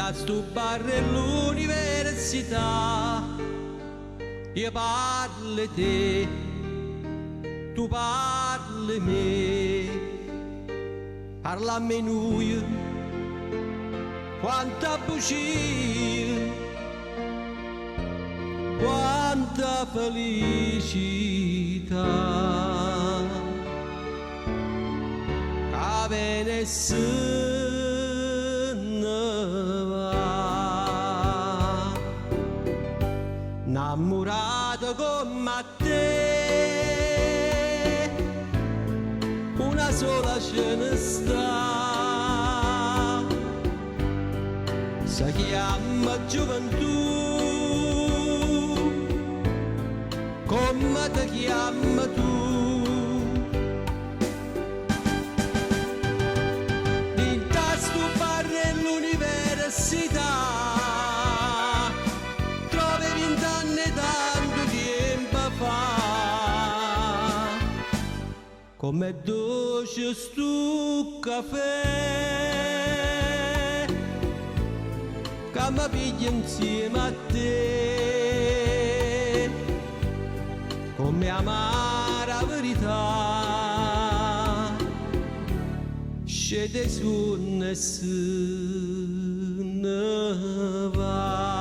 Da sto bar l'università io parlo te, tu parli me, parlammi noi, quanta bugia, quanta felicità, che bene innamorato come te, una sola ce ne sta, si chiama gioventù, come ti chiami tu? In tasto barre l'università come dolce stu caffè che mi piglia insieme a te, come amara verità scende su nessuno va.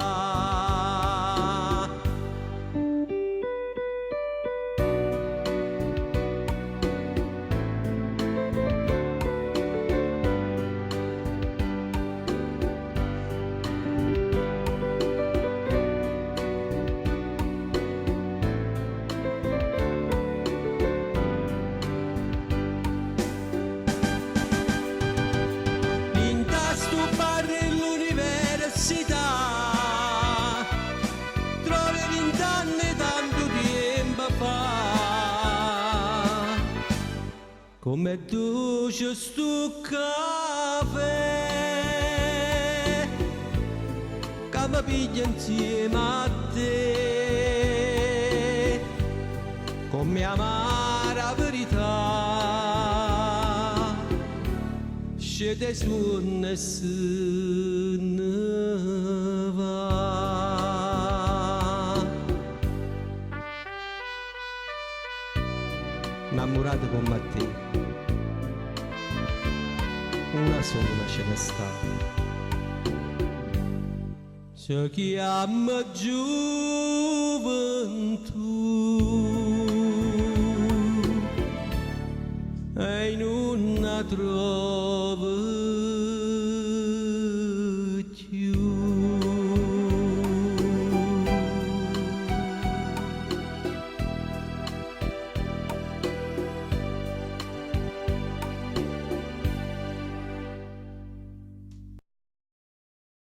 Trovi 20 anni tanto tempo fa, come dolce sto caffè che mi piglia insieme a te, come amara verità scende su nessuno va. Innamorato come te, una sola ce ne sta, si chiama gioventù e in una trova